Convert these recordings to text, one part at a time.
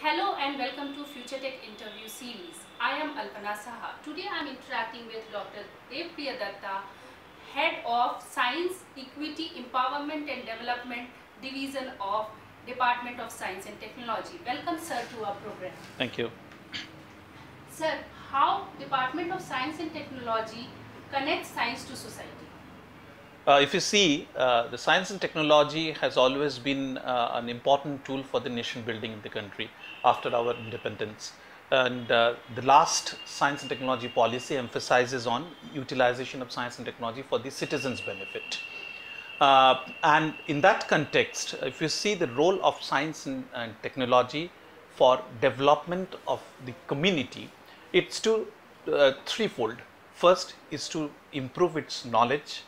Hello and welcome to Future Tech interview series. I am Alpana Saha. Today I am interacting with Dr. Devpriya Datta, Head of Science, Equity, Empowerment and Development Division of Department of Science and Technology. Welcome sir to our program. Thank you. Sir, how Department of Science and Technology connects science to society? If you see, the science and technology has always been an important tool for the nation building in the country after our independence. And the last science and technology policy emphasizes on utilization of science and technology for the citizens' benefit. And in that context, if you see the role of science and technology for development of the community, it's threefold. First is to improve its knowledge,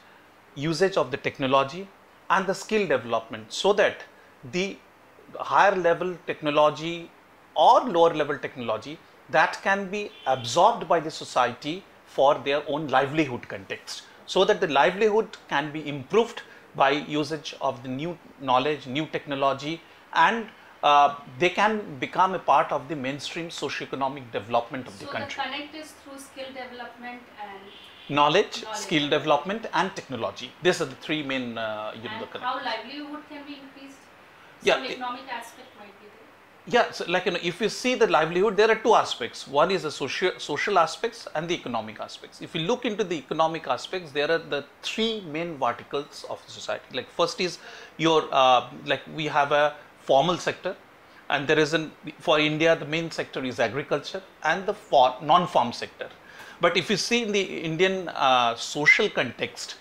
usage of the technology and the skill development, so that the higher level technology or lower level technology that can be absorbed by the society for their own livelihood context, so that the livelihood can be improved by usage of the new knowledge, new technology, and they can become a part of the mainstream socio-economic development of the country. So the connect is through skill development and knowledge, skill development and technology. These are the three main how livelihood can be increased? Yeah, economic aspect might be there. Yeah, so like if you see the livelihood, there are two aspects. One is the social aspects and the economic aspects. If you look into the economic aspects, there are the three main verticals of society. Like first is your like we have a formal sector, and there is for India the main sector is agriculture and the non-farm sector. But if you see in the Indian social context,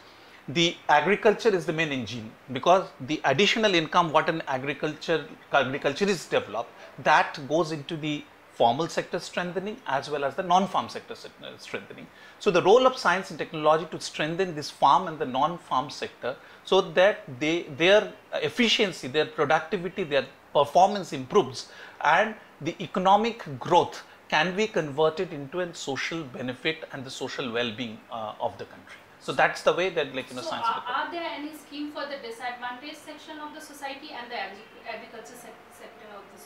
the agriculture is the main engine, because the additional income what an agriculture is developed, that goes into the formal sector strengthening as well as the non-farm sector strengthening. So the role of science and technology to strengthen this farm and the non-farm sector, so that their efficiency, their productivity, their performance improves, and the economic growth can be converted into a social benefit and the social well-being of the country. So that's the way that science. Are there any scheme for the disadvantaged section of the society and the agriculture sector of the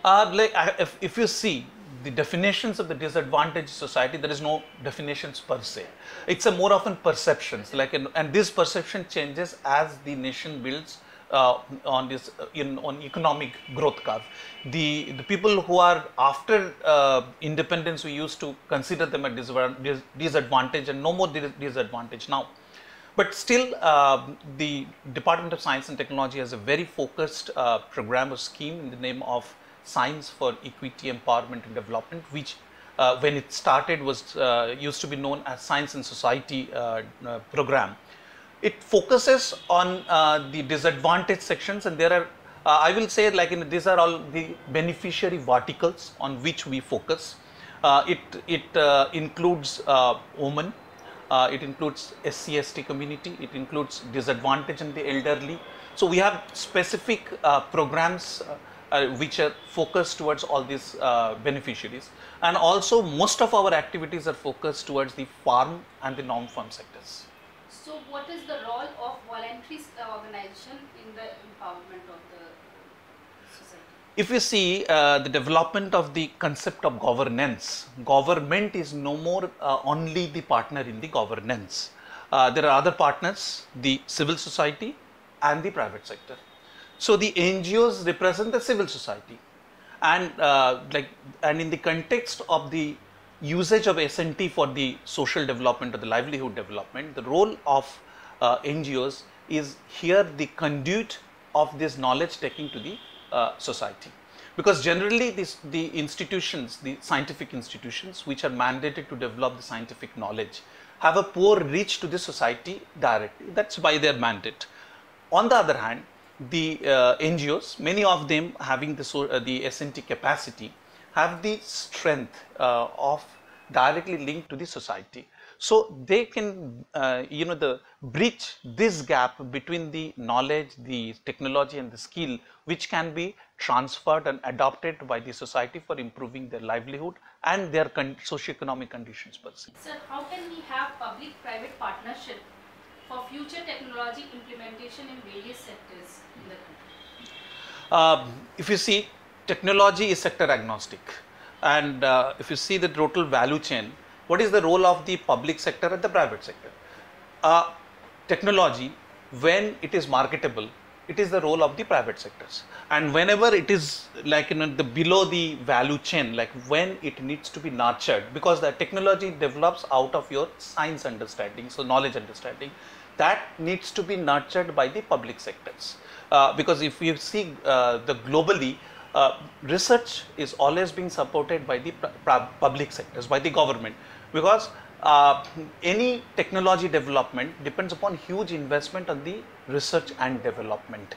society? If you see the definitions of the disadvantaged society, there is no definitions per se. It's a more often perceptions, and this perception changes as the nation builds on this on economic growth curve. The people who are after independence, we used to consider them a disadvantage, and no more disadvantage now. But still, the Department of Science and Technology has a very focused program or scheme in the name of Science for Equity, Empowerment and Development, which when it started was used to be known as Science and Society program. It focuses on the disadvantaged sections, and there are I will say these are all the beneficiary verticals on which we focus. It includes women, it includes SC/ST community, it includes disadvantaged and the elderly. So we have specific programs which are focused towards all these beneficiaries, and also most of our activities are focused towards the farm and the non-farm sectors. So what is the role of voluntary organization in the empowerment of the society? If you see the development of the concept of governance, government is no more only the partner in the governance. There are other partners, the civil society and the private sector. So the NGOs represent the civil society, and and in the context of the usage of S&T for the social development or the livelihood development, the role of NGOs is here the conduit of this knowledge taking to the society. Because generally the institutions, the scientific institutions which are mandated to develop the scientific knowledge, have a poor reach to the society directly. That's by their mandate. On the other hand, the NGOs, many of them having the S&T capacity, have the strength of directly linked to the society. So they can bridge this gap between the knowledge, the technology and the skill, which can be transferred and adopted by the society for improving their livelihood and their socio-economic conditions per se. Sir, how can we have public-private partnership for future technology implementation in various sectors in the country? If you see, technology is sector agnostic, and if you see the total value chain, what is the role of the public sector and the private sector? Technology, when it is marketable, it is the role of the private sectors, and whenever it is like the below the value chain, like when it needs to be nurtured, because the technology develops out of your science understanding, so knowledge understanding, that needs to be nurtured by the public sectors. Because if you see the globally, research is always being supported by the public sectors, by the government, because any technology development depends upon huge investment on the research and development.